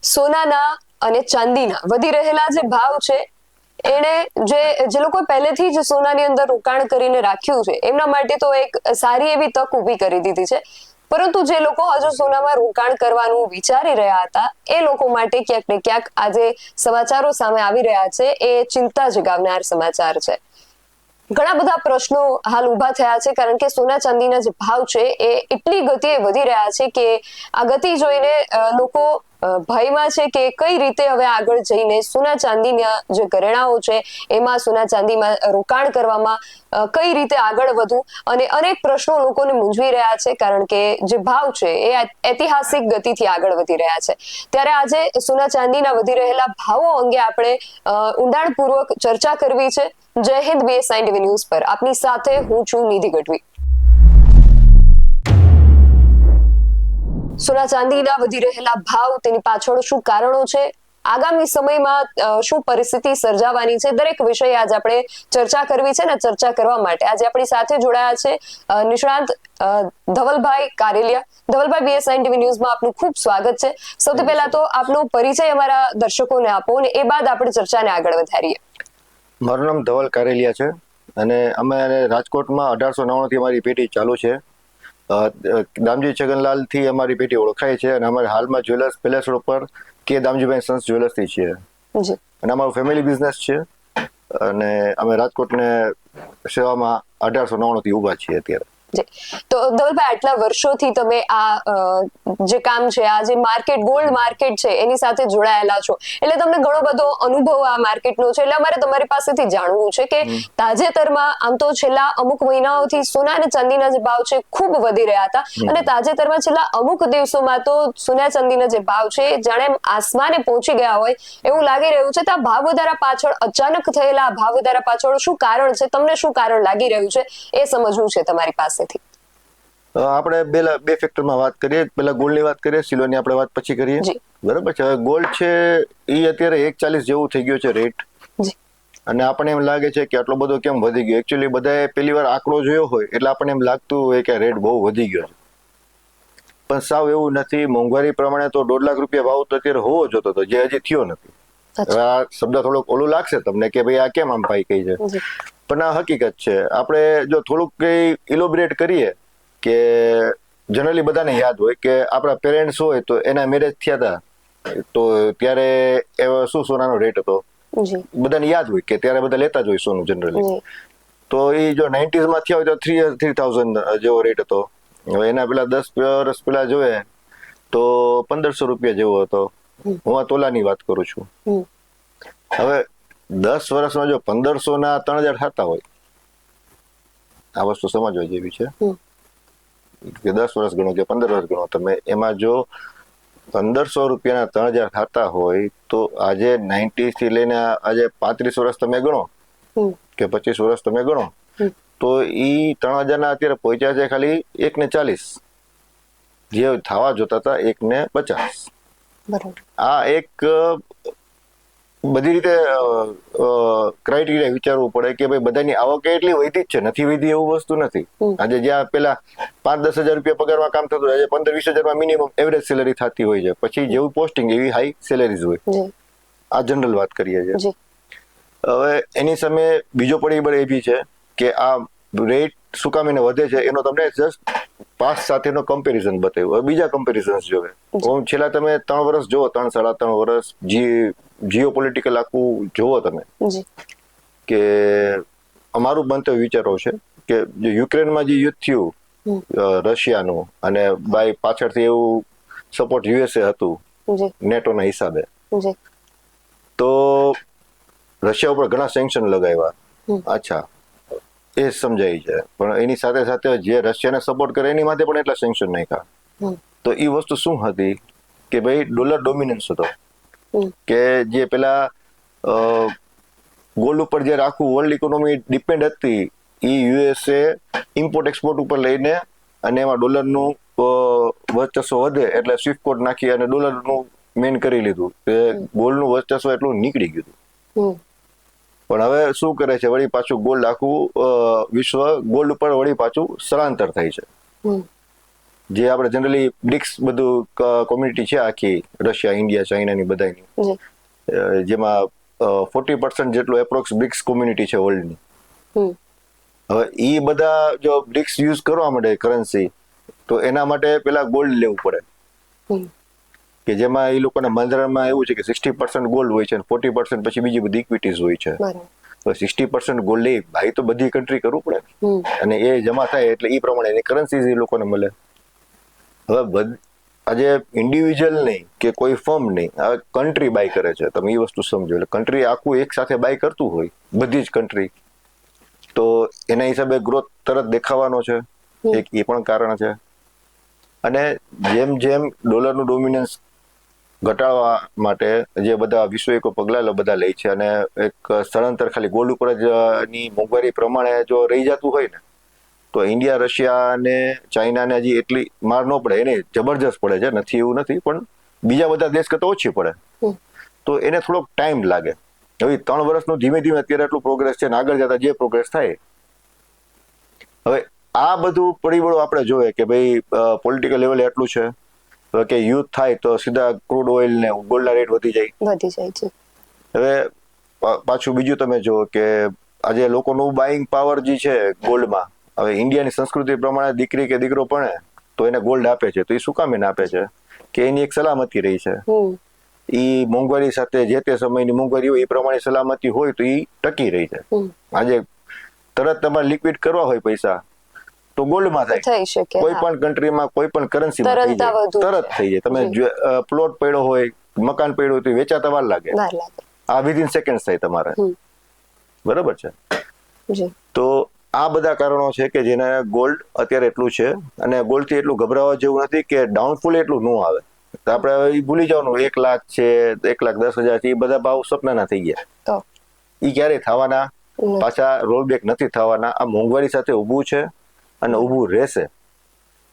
સોનાના અને ચાંદીના વધી રહેલા જે ભાવ છે એને જે લોકો પહેલેથી જ સોનાની અંદર રોકાણ કરીને રાખ્યું છે એમના માટે તો એક સારી એવી તક ઊભી કરી દીધી છે. પરંતુ જે લોકો હજુ સોનામાં રોકાણ કરવાનું વિચારી રહ્યા હતા એ લોકો માટે ક્યાંક ને ક્યાંક આજે સમાચારો સામે આવી રહ્યા છે એ ચિંતા જગાવનાર સમાચાર છે. ઘણા બધા પ્રશ્નો હાલ ઉભા થયા છે કારણ કે સોના ચાંદીના જે ભાવ છે એ એટલી ગતિએ વધી રહ્યા છે કે આ ગતિ જોઈને લોકો ભયમાં છે કે કઈ રીતે હવે આગળ જઈને સોના ચાંદીના જે ઘરેણાઓ છે એમાં સોના ચાંદીમાં રોકાણ કરવામાં કઈ રીતે આગળ વધવું અને અનેક પ્રશ્નો લોકોને મૂંઝવી રહ્યા છે કારણ કે જે ભાવ છે એ ઐતિહાસિક ગતિથી આગળ વધી રહ્યા છે. ત્યારે આજે સોના ચાંદીના વધી રહેલા ભાવો અંગે આપણે ઊંડાણપૂર્વક ચર્ચા કરવી છે. જય હિન્દ BSI TV ન્યૂઝ પર આપની સાથે હું છું નિધિ ગઢવી. સોના ચાંદીના વધી રહેલા ભાવ, તેની પાછળ શું કારણો છે, આગામી સમયમાં શું પરિસ્થિતિ સર્જાવાની છે, દરેક વિષય આજે આપણે ચર્ચા કરવી છે ને ચર્ચા કરવા માટે આજે આપણી સાથે જોડાયા છે નિષ્ણાંત ધવલભાઈ કારેલિયા. ધવલભાઈ, BSI TV ન્યૂઝમાં આપનું ખૂબ સ્વાગત છે. સૌથી પહેલા તો આપનો પરિચય અમારા દર્શકોને આપો અને એ બાદ આપણે ચર્ચાને આગળ વધારીએ. મારું નામ ધવલ કારેલિયા છે અને અમે રાજકોટમાં 1899 થી અમારી પેઢી ચાલુ છે. દામજી છગનલાલ થી અમારી પેઢી ઓળખાય છે અને અમારે હાલમાં જ્વેલર્સ પેલેસ રોડ પર કે દામજીભાઈ સન્સ જ્વેલર્સ થી છીએ અને અમારું ફેમિલી બિઝનેસ છે અને અમે રાજકોટને સેવામાં 1899 થી ઉભા છીએ અત્યારે. તો ધવલભાઈ, આટલા વર્ષોથી તમે આ જે કામ છે, આ જે માર્કેટ, ગોલ્ડ માર્કેટ છે એની સાથે જોડાયેલા છો એટલે તમને ઘણો બધો અનુભવ આ માર્કેટનો છે. એટલે અમારે તમારી પાસેથી જાણવું છે કે તાજેતરમાં આમ તો છેલ્લા અમુક મહિનાઓથી સોના અને ચાંદીના જે ભાવ છે ખૂબ વધી રહ્યા હતા અને તાજેતરમાં છેલ્લા અમુક દિવસોમાં તો સોના ચાંદીના જે ભાવ છે જાણે આસમાને પહોંચી ગયા હોય એવું લાગી રહ્યું છે. તો આ ભાવ વધારા પાછળ, અચાનક થયેલા આ ભાવ વધારા પાછળ શું કારણ છે, તમને શું કારણ લાગી રહ્યું છે એ સમજવું છે તમારી પાસે. આપણે બે ફેક્ટરમાં વાત કરીએ. પેલા ગોલ્ડની વાત કરીએ, સિલ્વરની આપણે વાત પછી કરીએ. બરાબર છે. ગોલ્ડ છે એ અત્યારે 1.40 જેવું થઈ ગયો છે રેટ અને આપણને એમ લાગે છે કે આટલો બધો કેમ વધી ગયો. એકચ્યુઅલી બધાએ પહેલી વાર આંકડો જોયો હોય એટલે આપણને એમ લાગતું હોય કે રેટ બહુ વધી ગયો છે, પણ સાવ એવું નથી. મોંઘવારી પ્રમાણે તો 1.5 લાખ રૂપિયા ભાવ તો અત્યારે હોવો જોતો હતો, જે હજી થયો નથી. હવે આ શબ્દ થોડોક ઓલું લાગશે તમને કે ભાઈ આ કેમ આમ ભાઈ કહી છે, પણ આ હકીકત છે. આપણે જો થોડુંક કઈ ઇલોબરેટ કરીએ કે જનરલી બધાને યાદ હોય કે આપણા પેરેન્ટ્સ હોય તો એના મેરેજ થયા હતા તો ત્યારે એવો શું સોનાનો રેટ હતો બધાને યાદ હોય કે ત્યારે બધા લેતા જ હોય સોનું જનરલી. તો એ જો 90s માં થયા હોય તો 3000 જેવો રેટ હતો. હવે એના પેલા 10 વર્ષ પેલા જોઈએ તો 1500 રૂપિયા જેવો હતો. હું આ તોલાની વાત કરું છું. હવે 10 વર્ષમાં જો 1500 ના 3000 થતા હોય, આ વસ્તુ સમજવા જેવી છે કે 10 વર્ષ ગણો કે 15 વર્ષ ગણો તમે, એમાં જો 1500 રૂપિયાના 3000 થતા હોય તો આજે 90 થી લઈને આજે 35 વર્ષ તમે ગણો કે 25 વર્ષ તમે ગણો તો ઈ 3000 ના અત્યારે પહોંચ્યા છે ખાલી 1.40, જે થવા જોતા હતા 1.50. આ એક બધી રીતે ક્રાઇટેરિયા વિચારવું પડે કે ભાઈ બધાની આવક એટલી વધી જ છે, નથી વધી એવું વસ્તુ નથી. આજે જ્યાં પેલા 5-10 હજાર રૂપિયા પગારમાં કામ થતું, આજે 15-20 હજારમાં મિનિમમ એવરેજ સેલેરી થતી હોય છે. પછી જેવું પોસ્ટિંગ એવી હાઈ સેલેરીઝ હોય. આ જનરલ વાત કરીએ છીએ. હવે એની સામે બીજો પરિબળ એ બી છે કે આ રેટ શું કામ એને વધે છે એનો તમને જસ્ટ પાસ્ટ સાથેનો કમ્પેરિઝન બતાવ્યું. હવે બીજા કમ્પેરિઝન્સ જોવે. છેલ્લા તમે 3 વર્ષ જુઓ, 3-3.5 વર્ષ જીઓ પોલિટિકલ આખું જુઓ તમે કે અમારું મંતવ્ય વિચારો છે કે જે યુક્રેનમાં જે યુદ્ધ થયું રશિયાનું અને બાય પાછળથી એવું સપોર્ટ USA હતું નેટોના હિસાબે, તો રશિયા ઉપર ઘણા સેન્કશન લગાવ્યા. અચ્છા, એ સમજાય છે, પણ એની સાથે સાથે જે રશિયાને સપોર્ટ કરે એની માટે પણ એટલા સેન્કશન નાખ્યા. તો એ વસ્તુ શું હતી કે ભાઈ ડોલર ડોમિનન્સ હતો કે જે પેલા ગોલ્ડ ઉપર જે આખું વર્લ્ડ ઇકોનોમી ડિપેન્ડ હતી એ USA ઇમ્પોર્ટ એક્સપોર્ટ ઉપર લઈને અને એમાં ડોલરનું વર્ચસ્વ વધે એટલે સ્વિફ્ટ કોડ નાખી અને ડોલરનું મેન કરી લીધું કે ગોલ્ડનું વર્ચસ્વ એટલું નીકળી ગયું. પણ હવે શું કરે છે, વળી પાછું ગોલ્ડ આખું વિશ્વ ગોલ્ડ ઉપર વળી પાછું સ્થળાંતર થાય છે. જે આપણે જનરલી બ્રિક્સ બધું કોમ્યુનિટી છે આખી, રશિયા, ઇન્ડિયા, ચાઇનાની બધાની, જેમાં 40% જેટલું એપ્રોક્સ બ્રિક્સ કોમ્યુનિટી છે વર્લ્ડની. હવે એ બધા જો બ્રિક્સ યુઝ કરવા માટે કરન્સી, તો એના માટે પેલા ગોલ્ડ લેવું પડે, કે જેમાં એ લોકોના બંધારણમાં એવું છે કે 60% ગોલ્ડ હોય છે અને 40% પછી બીજી બધી ઇક્વિટીઝ હોય છે. તો 60% ગોલ્ડ લે ભાઈ તો બધી કન્ટ્રી કરવું પડે, અને એ જમા થાય એટલે એ પ્રમાણે એની કરન્સી એ લોકોને મળે. હવે આજે ઇન્ડિવિજ્યુઅલ નહીં કે કોઈ ફર્મ નહીં, હવે કન્ટ્રી બાય કરે છે, તમે એ વસ્તુ સમજો. એટલે કન્ટ્રી આખું એક સાથે બાય કરતું હોય, બધી જ કન્ટ્રી, તો એના હિસાબે ગ્રોથ તરત દેખાવાનો છે, એક એ પણ કારણ છે. અને જેમ જેમ ડોલરનું ડોમિનન્સ ઘટાડવા માટે જે બધા વિશ્વકો પગલા બધા લે છે, અને એક સ્થળાંતર ખાલી ગોલ્ડ ઉપર જ ની મોંઘવારી પ્રમાણે જો રહી જતું હોય ને, તો ઇન્ડિયા, રશિયા અને ચાઇનાને હજી એટલી માર ન પડે, એને જબરજસ્ત પડે છે, નથી એવું નથી, પણ બીજા બધા દેશ કરતા ઓછી પડે. તો એને થોડોક ટાઈમ લાગે. હવે 3 વર્ષનું ધીમે ધીમે અત્યારે એટલું પ્રોગ્રેસ છે, ને આગળ જતા જે પ્રોગ્રેસ થાય. હવે આ બધું પરિબળો આપણે જોઈએ કે ભાઈ પોલિટિકલ લેવલે એટલું છે કે યુદ્ધ થાય તો સીધા ક્રૂડ ઓઇલ ને ગોલ્ડના રેટ વધી જાય છે. હવે પાછું બીજું તમે જો કે આજે લોકોનું બાઇંગ પાવર જે છે ગોલ્ડમાં, હવે ઇન્ડિયાની સંસ્કૃતિ પ્રમાણે દીકરી કે દીકરો ભણે તો એને ગોલ્ડ આપે છે, તો એ શું કામ એને આપે છે? કે એની એક સલામતી રહી છે. એ મોંઘવારી સાથે જે તે સમયની મોંઘવારી હોય એ પ્રમાણે સલામતી હોય તો એ ટકી રહી છે. આજે તરત તમારે લિક્વિડ કરવા હોય પૈસા તો ગોલ્ડમાં થાય, કોઈ પણ કન્ટ્રીમાં કોઈ પણ કરન્સીમાં થઈ જાય, તરત થઈ જાય. તમે પ્લોટ પડ્યો હોય, મકાન પડ્યું હોય તો વેચાતા વાર લાગે, આ વિધિન સેકન્ડ થાય તમારે, બરાબર છે. તો આ બધા કારણો છે કે જેને ગોલ્ડ અત્યારે એટલું છે, અને ગોલ્ડ થી એટલું ગભરાવા જેવું નથી કે ડાઉનફોલ એટલું ન આવે. તો આપણે ભૂલી જવાનું 1 લાખ છે, 1,10,000 છે, એ બધા ભાવ સપનાના થઈ ગયા. એ ક્યારેય થવાના પાછા રોલબેક નથી થવાના. આ મોંઘવારી સાથે ઊભું છે અને ઊભું રહેશે.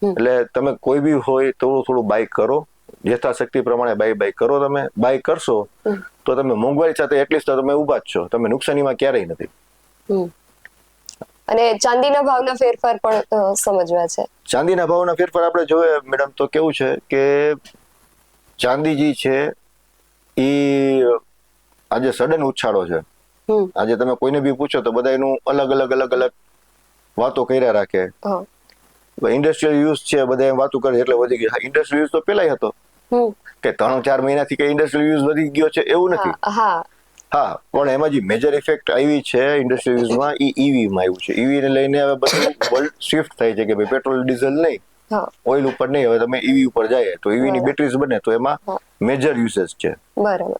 એટલે તમે કોઈ બી હોય થોડું થોડું બાય કરો, યથાશક્તિ પ્રમાણે બાય કરો. તમે બાય કરશો તો તમે મોંઘવારી સાથે એટલીસ્ટ તમે ઊભા જ છો, તમે નુકસાનીમાં ક્યારેય નથી. અને ચાંદીના ભાવના ફેરફાર પણ સમજવા છે. ચાંદીના ભાવના ફેરફાર આપણે જોઈએ મેડમ, તો કેવું છે કે ચાંદી જે છે એ આજે સડન ઉછાળો છે. આજે તમે કોઈને બી પૂછો તો બધા એનું અલગ અલગ વાતો કર્યા રાખે. ઇન્ડસ્ટ્રીયલ યુઝ છે બધા એમ વાતો કરે એટલે વધી ગયું. ઇન્ડસ્ટ્રીયલ યુઝ તો પેલા હતો કે 3-4 મહિનાથી કઈ ઇન્ડસ્ટ્રીયલ યુઝ વધી ગયો છે એવું નથી. હા, પણ એમાં જે મેજર ઇફેક્ટ આવી છે ઇન્ડસ્ટ્રીયલ યુઝમાં એ ઈવી માં આવ્યું છે. ઈવી ને લઈને હવે બધું વર્લ્ડ શિફ્ટ થાય છે કે ભાઈ પેટ્રોલ ડીઝલ નહીં, ઓઇલ ઉપર નહીં, હવે તમે ઈવી ઉપર જાય તો ઈવી ની બેટરીઝ બને તો એમાં મેજર યુસેજ છે. બરાબર.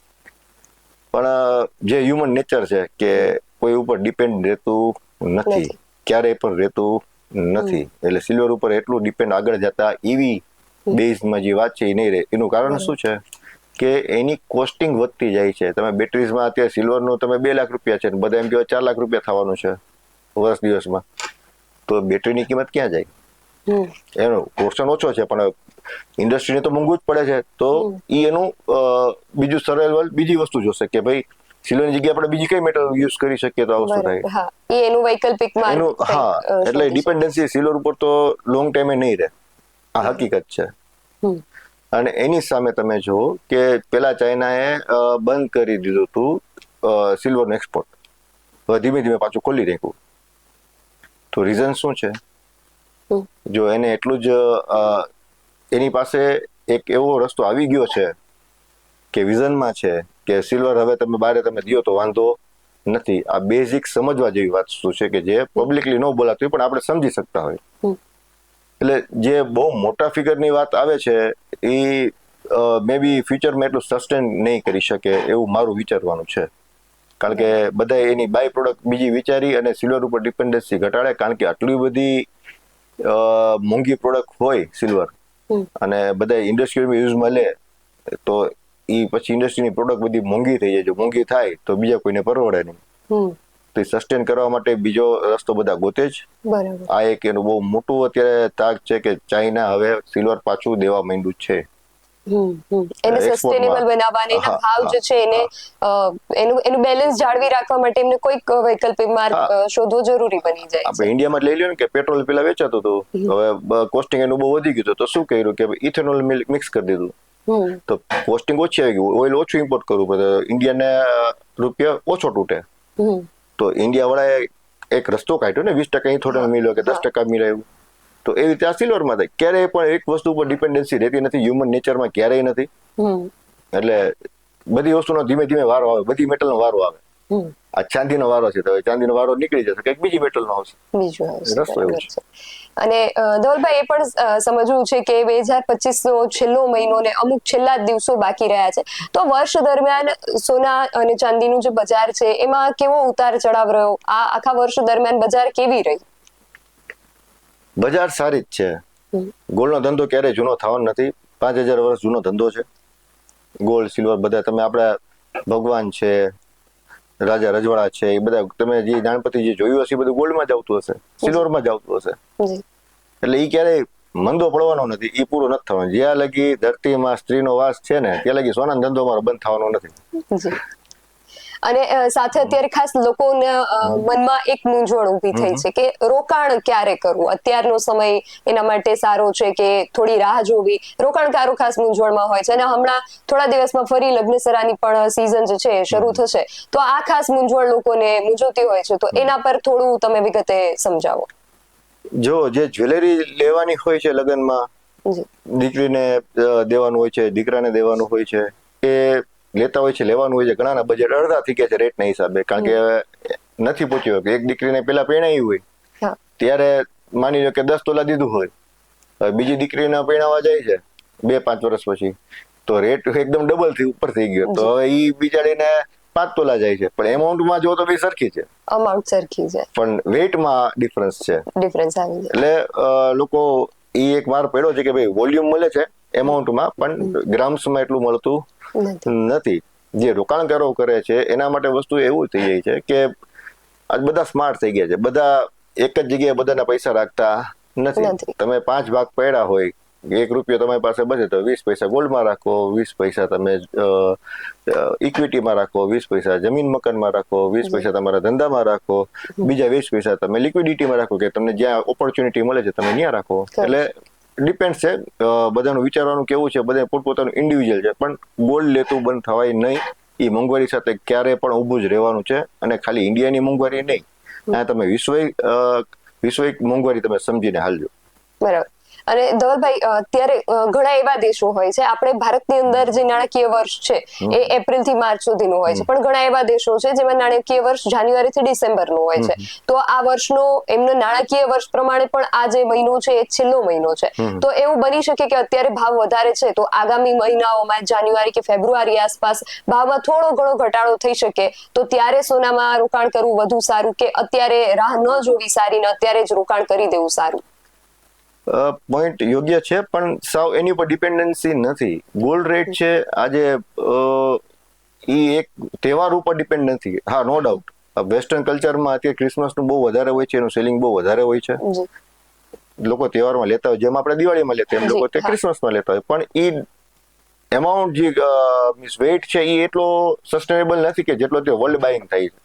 પણ જે હ્યુમન નેચર છે કે કોઈ ઉપર ડિપેન્ડ રહેતું નથી, ક્યારેય પણ રહેતું નથી. એટલે સિલ્વર ઉપર એટલું ડિપેન્ડ આગળ જતા ઈવી બેઝમાં જે વાત છે એ નહીં રહે. એનું કારણ શું છે કે એની કોસ્ટિંગ વધતી જાય છે. તમે બેટરીઝમાં અત્યારે સિલ્વરનું તમે 2 લાખ રૂપિયા છે, બધા એમ કહેવાય 4 લાખ રૂપિયા થવાનું છે વર્ષ દિવસમાં, તો બેટરીની કિંમત ક્યાં જાય? એનો પોર્શન ઓછો છે, પણ ઇન્ડસ્ટ્રીને તો મોંઘું જ પડે છે. તો એ એનું બીજું સરળ બીજી વસ્તુ જોશે કે ભાઈ સિલ્વરની જગ્યાએ આપણે બીજી કઈ મેટલ યુઝ કરી શકીએ તો આ વસ્તુ થાય. એનું વૈકલ્પિક એનું એટલે ડિપેન્ડન્સી સિલ્વર ઉપર તો લોંગ ટાઈમે નહીં રહે, આ હકીકત છે. અને એની સામે તમે જુઓ કે પેલા ચાઇનાએ બંધ કરી દીધું હતું સિલ્વરનું એક્સપોર્ટ, હવે ધીમે ધીમે પાછું ખોલી રાખ્યું. તો રીઝન શું છે? જો એને એટલું જ એની પાસે એક એવો રસ્તો આવી ગયો છે કે વિઝનમાં છે કે સિલ્વર હવે તમે બારે તમે દો તો વાંધો નથી. આ બેઝિક સમજવા જેવી વાત શું છે કે જે પબ્લિકલી ન બોલાતી પણ આપણે સમજી શકતા હોય. એટલે જે બહુ મોટા ફિગરની વાત આવે છે એ મે બી ફ્યુચરમાં એટલું સસ્ટેન નહીં કરી શકે એવું મારું વિચારવાનું છે. કારણ કે બધા એની બાય પ્રોડક્ટ બીજી વિચારી અને સિલ્વર ઉપર ડિપેન્ડન્સી ઘટાડે. કારણ કે આટલી બધી મોંઘી પ્રોડક્ટ હોય સિલ્વર અને બધા ઇન્ડસ્ટ્રીયલ યુઝમાં લે તો એ પછી ઇન્ડસ્ટ્રીની પ્રોડક્ટ બધી મોંઘી થઈ જાય. જો મોંઘી થાય તો બીજા કોઈને પરવડે નહીં. તો સસ્ટેન કરવા માટે બીજો રસ્તો બધા ગોતે જ. આ એક એનું બહુ મોટું અત્યારે તાક છે કે ચાઇના હવે સિલ્વર પાછું દેવા માંડ્યું છે. એને સસ્ટેનેબલ બનાવવાને એના ભાવ જે છે એને એનું બેલેન્સ જાળવી રાખવા માટે એમને કોઈક વૈકલ્પિક માર્ગ શોધવો જરૂરી બની જાય. આપણે ઇન્ડિયામાં લઈ લ્યો ને કે પેટ્રોલ પેલા વેચાતું હતું, હવે કોસ્ટિંગ એનું બહુ વધી ગયું તો શું કર્યું કે ઇથેનોલ મિક્સ કરી દીધું, તો કોસ્ટિંગ ઓછી આવી ગયું, ઓઇલ ઓછું ઇમ્પોર્ટ કરવું પડે, ઇન્ડિયાને રૂપિયા ઓછો તૂટે. તો ઇન્ડિયા વાળાએ એક રસ્તો કાઢ્યો ને 20% થોડો મિલ્યો કે 10% મિલાયું. તો એવી રીતે આ સિલ્વરમાં થાય. ક્યારેય પણ એક વસ્તુ ઉપર ડિપેન્ડન્સી રહેતી નથી, હ્યુમન નેચરમાં ક્યારેય નથી. એટલે બધી વસ્તુનો ધીમે ધીમે વારો આવે, બધી મેટલનો વારો આવે. આ ચાંદીનો વારો છે તો ચાંદીનો વારો નીકળી જશે, કંઈક બીજી મેટલનો આવશે, બીજું આવશે. રસ્તો એવો છે. અને ધવલભાઈ એ પણ સમજવું છે કે 2025 નો છેલ્લો મહિનો ને અમુક છેલ્લા દિવસો બાકી રહ્યા છે, તો વર્ષ દરમિયાન સોના અને ચાંદીનું જે બજાર છે એમાં કેવો ઉતાર ચઢાવ રહ્યો, આ આખા વર્ષ દરમિયાન બજાર કેવી રહી? બજાર સારી જ છે. ગોલ્ડનો ધંધો ક્યારેય જૂનો થવાનો નથી. 5000 વર્ષ જૂનો ધંધો છે ગોલ્ડ સિલ્વર બધા. તમે આપણા ભગવાન છે, રાજા રજવાડા છે, એ બધા તમે જે નાનપણથી જે જોયું હશે એ બધું ગોલ્ડમાં જ આવતું હશે, સિલ્વરમાં જ આવતું હશે. એટલે એ ક્યારેય મંદો પડવાનો નથી, એ પૂરો નથી થવાનો. જ્યાં લગી ધરતીમાં સ્ત્રીનો વાસ છે ને ત્યાં લગી સોનાનો ધંધો મારો બંધ થવાનો નથી. અને સાથે અત્યારે ખાસ લોકોના મનમાં એક મૂંઝવણ ઊભી થઈ છે કે રોકાણ ક્યારે કરવું, અત્યારનો સમય એના માટે સારો છે કે થોડી રાહ જોવી, રોકાણકારો ખાસ મૂંઝવણમાં હોય છે. અને હમણાં થોડા દિવસમાં ફરી લગ્નસરાની પણ સીઝન જે છે શરૂ થશે, તો આ ખાસ મૂંઝવણ લોકોને મૂંઝવતી હોય છે, તો એના પર થોડું તમે વિગતે સમજાવો. જો જે જ્વેલરી લેવાની હોય છે લગ્નમાં, દીકરીને દેવાનું હોય છે, દીકરાને દેવાનું હોય છે, એ લેતા હોય છે, લેવાનું હોય છે. ઘણાના બજેટ અડધા થઈ ગયા છે રેટના હિસાબે, કારણ કે નથી પહોંચ્યો. એક દીકરીને પેલા પરણાવી હોય ત્યારે માની લો કે 10 તોલા દીધું હોય, બીજી દીકરીને પરણાવવા જાય છે 2-5 વર્ષ પછી, તો રેટ એકદમ ડબલ થી ઉપર થઈ ગયો. તો હવે ઈ બિચારીને 5 તોલા જાય છે, પણ એમાઉન્ટમાં જો તો બે સરખી છે, અમાઉન્ટ સરખી છે, પણ વેટમાં ડિફરન્સ છે. ડિફરન્સ આવી છે. એટલે લોકો ઈ એક વાર પડ્યો છે કે ભાઈ વોલ્યુમ મળે છે એમાઉન્ટમાં, પણ ગ્રામ્સમાં એટલું મળતું નથી. જે રોકાણકારો કરે છે એના માટે વસ્તુ એવું થઈ જાય છે કે આજ બધા સ્માર્ટ થઈ ગયા છે, બધા એક જ જગ્યાએ બધાના પૈસા રાખતા નથી. તમે 5 ભાગ પડ્યા હોય, 1 રૂપિયો તમારી પાસે બચે તો 20 પૈસા ગોલ્ડમાં રાખો, 20 પૈસા તમે ઇક્વિટીમાં રાખો, 20 પૈસા જમીન મકાનમાં રાખો, 20 પૈસા તમારા ધંધામાં રાખો, બીજા 20 પૈસા તમે લિક્વિડિટીમાં રાખો કે તમને જ્યાં ઓપોર્ચ્યુનિટી મળે છે તમે ત્યાં રાખો. એટલે ડિપેન્ડ છે, બધાનું વિચારવાનું કેવું છે, બધા પોતપોતાનું ઇન્ડિવિજ્યુઅલ છે. પણ ગોલ્ડ લેતું બંધ થવાય નહીં. એ મોંઘવારી સાથે ક્યારે પણ ઊભું જ રહેવાનું છે. અને ખાલી ઇન્ડિયાની મોંઘવારી નહીં, આ તમે વિશ્વિક મોંઘવારી તમે સમજીને હાલજો. બરાબર. અને ધવલભાઈ અત્યારે ઘણા એવા દેશો હોય છે, આપણે ભારતની અંદર જે નાણાકીય વર્ષ છે એ એપ્રિલ થી માર્ચ સુધીનું હોય છે, પણ ઘણા એવા દેશો છે જેમાં નાણાકીય વર્ષ જાન્યુઆરી થી ડિસેમ્બર નું હોય છે. તો આ વર્ષનો એમનો નાણાકીય વર્ષ પ્રમાણે પણ આ જે મહિનો છે એ છેલ્લો મહિનો છે, તો એવું બની શકે કે અત્યારે ભાવ વધારે છે તો આગામી મહિનાઓમાં જાન્યુઆરી કે ફેબ્રુઆરી આસપાસ ભાવમાં થોડો ઘણો ઘટાડો થઈ શકે, તો ત્યારે સોનામાં રોકાણ કરવું વધુ સારું કે અત્યારે રાહ ન જોવી સારી ને અત્યારે જ રોકાણ કરી દેવું સારું? પોઈન્ટ યોગ્ય છે, પણ સાવ એની ઉપર ડિપેન્ડન્સી નથી. ગોલ્ડ રેટ છે આજે ઈ એક તહેવાર ઉપર ડિપેન્ડ નથી. હા, નો ડાઉટ વેસ્ટર્ન કલ્ચરમાં અત્યારે ક્રિસમસનું બહુ વધારે હોય છે, એનું સેલિંગ બહુ વધારે હોય છે, લોકો તહેવારમાં લેતા હોય, જેમ આપણે દિવાળીમાં લેતા એમ લોકો ક્રિસમસમાં લેતા હોય. પણ ઈ એમાઉન્ટ જે મીન્સ વેઇટ છે એ એટલો સસ્ટેનેબલ નથી કે જેટલો તે વર્લ્ડ બાઇંગ થાય છે.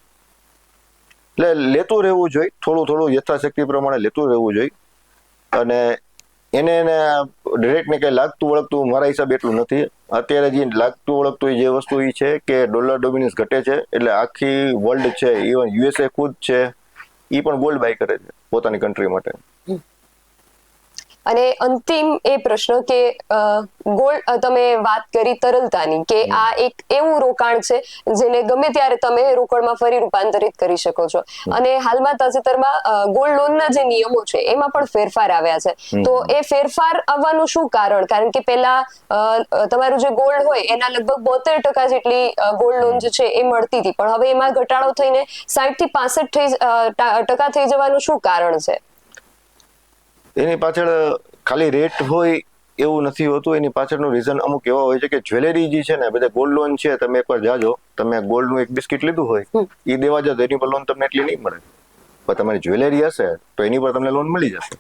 એટલે લેતું રહેવું જોઈએ, થોડું થોડું યથાશક્તિ પ્રમાણે લેતું રહેવું જોઈએ. અને એને ડિરેક્ટ ને કઈ લાગતું વળગતું મારા હિસાબે એટલું નથી. અત્યારે જે લાગતું વળગતું જે વસ્તુ એ છે કે ડોલર ડોમિનન્સ ઘટે છે, એટલે આખી વર્લ્ડ છે, ઇવન યુએસએ ખુદ છે, એ પણ ગોલ્ડ બાય કરે છે પોતાની કન્ટ્રી માટે. અને અંતિમ એ પ્રશ્ન કે ગોલ્ડ, તમે વાત કરી તરલતાની, કે આ એક એવું રોકાણ છે જેને ગમે ત્યારે તમે રોકડમાં ફરી રૂપાંતરિત કરી શકો છો. અને હાલમાં તાજેતરમાં ગોલ્ડ લોનના જે નિયમો છે એમાં પણ ફેરફાર આવ્યા છે, તો એ ફેરફાર આવવાનું શું કારણ? કારણ કે પેલા તમારું જે ગોલ્ડ હોય એના લગભગ 72% જેટલી ગોલ્ડ લોન જે છે એ મળતી હતી, પણ હવે એમાં ઘટાડો થઈને 60 થી 65% થઈ જવાનું શું કારણ છે? એની પાછળ ખાલી રેટ હોય એવું નથી હોતું. એની પાછળનું રીઝન અમુક એવા હોય છે કે જ્વેલરી જે છે ને, બધા ગોલ્ડ લોન છે, તમે એકવાર જાજો, તમે ગોલ્ડનું એક બિસ્કિટ લીધું હોય એ દેવા જાવ તો એની પર લોન તમને એટલી નહીં મળે, પણ તમારી જ્વેલરી હશે તો એની પર તમને લોન મળી જશે.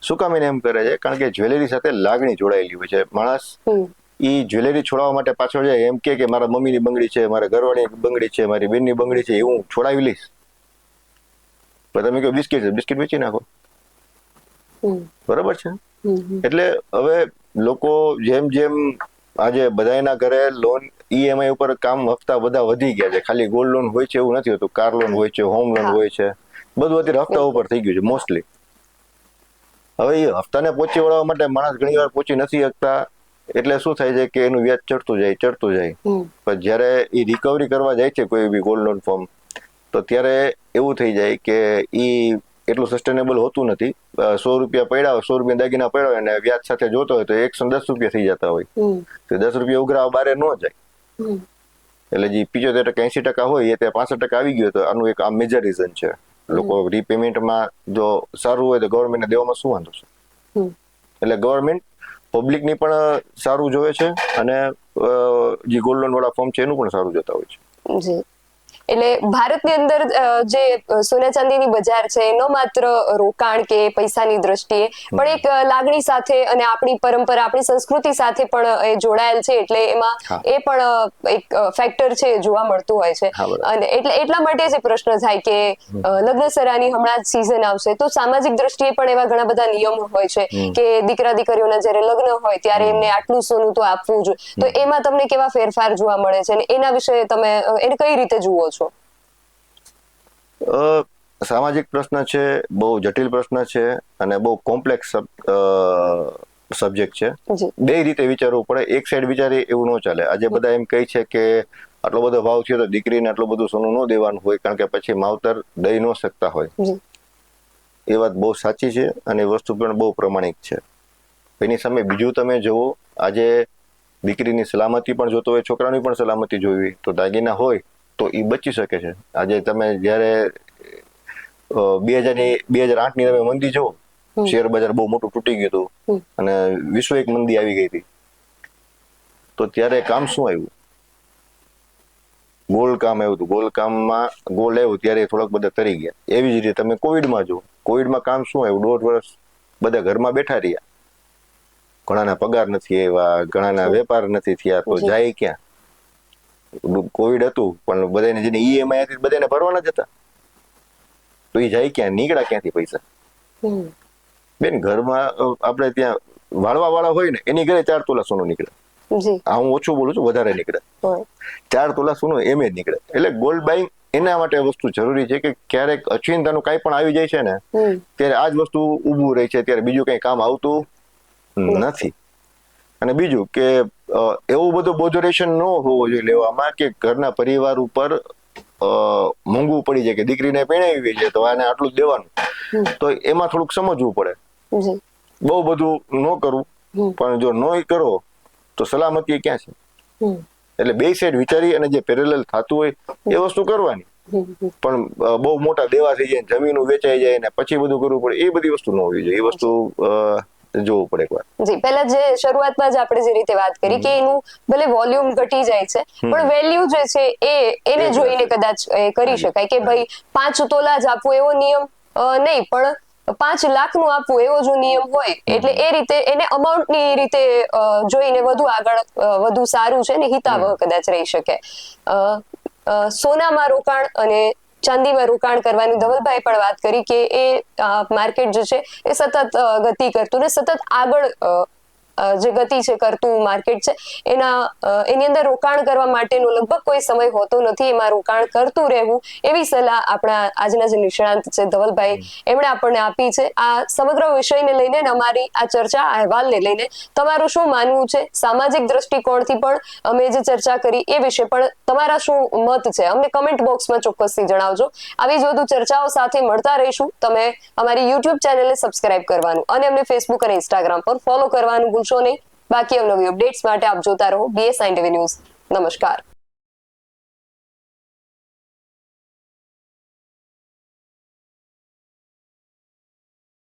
શું કામ એને એમ કરે છે? કારણ કે જ્વેલરી સાથે લાગણી જોડાયેલી હોય છે. માણસ ઈ જ્વેલરી છોડાવવા માટે પાછળ જાય, એમ કે મારા મમ્મીની બંગડી છે, મારા ઘરવાળીની બંગડી છે, મારી બેનની બંગડી છે, એ હું છોડાવી લઈશ. પણ તમે કહો બિસ્કિટ છે, બિસ્કિટ વેચી નાખો. બરાબર છે. એટલે હવે લોકો જેમ જેમ આજે બધાના ઘરે લોન ઈએમઆઈ ઉપર કામ હપ્તા બધા વધી ગયા છે. ખાલી ગોલ્ડ લોન હોય છે એવું નથી હોતું, કાર લોન હોય છે, હોમ લોન હોય છે, બધું અત્યારે હપ્તા ઉપર થઈ ગયું છે મોસ્ટલી. હવે એ હપ્તાને પહોંચી વળવા માટે માણસ ઘણી વાર પહોંચી નથી શકતા, એટલે શું થાય છે કે એનું વ્યાજ ચડતું જાય. પણ જયારે એ રિકવરી કરવા જાય છે કોઈ બી ગોલ્ડ લોન ફોર્મ, તો ત્યારે એવું થઈ જાય કે ઈ એટલું સસ્ટેનેબલ હોતું નથી. 100 રૂપિયા પડ્યા હોય, 100 રૂપિયા દાગીના પડ્યા હોય અને વ્યાજ સાથે જોતો હોય તો 110 રૂપિયા થઈ જતા હોય, તો 10 રૂપિયા ઉઘરાવા બારે ન જાય. એટલે જે 75% 80% હોય એ ત્યાં 65% આવી ગયો. તો આનું એક આ મેજર રીઝન છે. લોકો રીપેમેન્ટમાં જો સારું હોય તો ગવર્મેન્ટને દેવામાં શું વાંધો છે? એટલે ગવર્મેન્ટ પબ્લિકની પણ સારું જોવે છે અને જે ગોલ્ડ લોન વાળા ફોર્મ છે એનું પણ સારું જોતા હોય છે. એટલે ભારતની અંદર જે સોના ચાંદીની બજાર છે ન માત્ર રોકાણ કે પૈસાની દ્રષ્ટિએ પણ એક લાગણી સાથે અને આપણી પરંપરા, આપણી સંસ્કૃતિ સાથે પણ એ જોડાયેલ છે. એટલે એમાં એ પણ એક ફેક્ટર છે જોવા મળતું હોય છે. અને એટલા માટે જ પ્રશ્ન થાય કે લગ્ન સરાની હમણાં જ સીઝન આવશે તો સામાજિક દ્રષ્ટિએ પણ એવા ઘણા બધા નિયમો હોય છે કે દીકરા દીકરીઓના જયારે લગ્ન હોય ત્યારે એમને આટલું સોનું તો આપવું જ. તો એમાં તમને કેવા ફેરફાર જોવા મળે છે અને એના વિશે તમે એને કઈ રીતે જુઓ છો? સામાજિક પ્રશ્ન છે, બહુ જટિલ પ્રશ્ન છે અને બહુ કોમ્પ્લેક્સ સબ્જેક્ટ છે. બે રીતે વિચારવું પડે. એક સાઈડ વિચારી એવું ન ચાલે. આજે બધા એમ કહે છે કે આટલો બધો ભાવ થયો તો દીકરીને આટલું બધું સોનું ન દેવાનું હોય કારણ કે પછી માવતર દઈ ન શકતા હોય. એ વાત બહુ સાચી છે અને એ વસ્તુ પણ બહુ પ્રમાણિક છે. એની સામે બીજું તમે જુઓ, આજે દીકરીની સલામતી પણ જોતો હોય, છોકરાની પણ સલામતી જોવી, તો દાગીના હોય તો એ બચી શકે છે. આજે તમે જયારે 2008ની તમે મંદી જુઓ, શેર બજાર બહુ મોટું તૂટી ગયું હતું અને વિશ્વ એક મંદી આવી ગઈ હતી, તો ત્યારે કામ શું આવ્યું? ગોલ્ડ કામ આવ્યું હતું. ગોલ્ડ કામમાં ગોલ્ડ આવ્યું ત્યારે થોડાક બધા તરી ગયા. એવી જ રીતે તમે કોવિડમાં જુઓ, કોવિડમાં કામ શું આવ્યું? 1.5 વર્ષ બધા ઘરમાં બેઠા રહ્યા, ઘણાના પગાર નથી આવ્યા, ઘણાના વેપાર નથી થયા, તો જાય ક્યાં? કોવિડ હતું પણ બધાને જેને ઈએમઆઈ હતી બધાને ભરવાના જ હતા, તો એ જાય ક્યાં? નીકળ્યા ક્યાંથી પૈસા? બેન, ઘરમાં આપણે ત્યાં વાળવા વાળા હોય ને એની ઘરે 4 તોલા સોનું નીકળે. હું ઓછું બોલું છું, વધારે નીકળે. 4 તોલા સોનું એમ જ નીકળે. એટલે ગોલ્ડ બાઇંગ એના માટે વસ્તુ જરૂરી છે કે ક્યારેક અચિંતાનું કાંઈ પણ આવી જાય છે ને ત્યારે આ જ વસ્તુ ઊભું રહે છે, ત્યારે બીજું કઈ કામ આવતું નથી. અને બીજું કે એવું બધું બોધરેશન ન હોવો જોઈએ લેવામાં કે ઘરના પરિવાર ઉપર મોંઘું પડી જાય કે દીકરીને પરણાવી છે તો આને આટલું જ દેવાનું. તો એમાં થોડુંક સમજવું પડે. બહુ બધું ન કરવું, પણ જો ન કરો તો સલામતી ક્યાં છે? એટલે બે સાઈડ વિચારી અને જે પેરેલલ થતું હોય એ વસ્તુ કરવાની. પણ બહુ મોટા દેવા થઈ જાય, જમીનો વેચાઈ જાય ને પછી બધું કરવું પડે, એ બધી વસ્તુ ન હોવી જોઈએ. એ વસ્તુ જોવું પડે એકવાર. જી, પહેલા જે શરૂઆતમાં જ આપણે જે રીતે વાત કરી કે એનું ભલે વોલ્યુમ ઘટી જાય છે પણ વેલ્યુ જે છે એને જોઈને કદાચ કરી શકાય કે ભાઈ 5 તોલા જ આપવું એવો નિયમ નહીં, પણ 5 લાખનું આપવું એવો જો નિયમ હોય એટલે એ રીતે એને અમાઉન્ટની રીતે જોઈને વધુ આગળ વધુ સારું છે ને હિતાવહ કદાચ રહી શકે. સોનામાં રોકાણ અને ચાંદીમાં રોકાણ કરવાની ધવલભાઈ પણ વાત કરી કે એ માર્કેટ જે છે એ સતત ગતિ કરતું ને સતત આગળ જે ગતિ છે કરતું માર્કેટ છે એની અંદર રોકાણ કરવા માટેનો લગભગ કોઈ સમય હોતો નથી. એમાં રોકાણ કરતું રહેવું એવી સલાહ આપણા આજના જે નિષ્ણાંત છે ધવલભાઈ એમણે આપણને આપી છે. આ સમગ્ર વિષયને લઈને અમારી આ ચર્ચા અહેવાલને લઈને તમારું શું માનવું છે? સામાજિક દ્રષ્ટિકોણથી પણ અમે જે ચર્ચા કરી એ વિશે પણ તમારા શું મત છે અમને કમેન્ટ બોક્સમાં ચોક્કસથી જણાવજો. આવી જ વધુ ચર્ચાઓ સાથે મળતા રહીશું. તમે અમારી યુટ્યુબ ચેનલને સબસ્ક્રાઇબ કરવાનું અને અમને ફેસબુક અને ઇન્સ્ટાગ્રામ પર ફોલો કરવાનું ભૂલશો નહીં. બાકી અવનવી અપડેટ્સ માટે આપ જોતા રહો BS9 TV ન્યૂઝ. નમસ્કાર.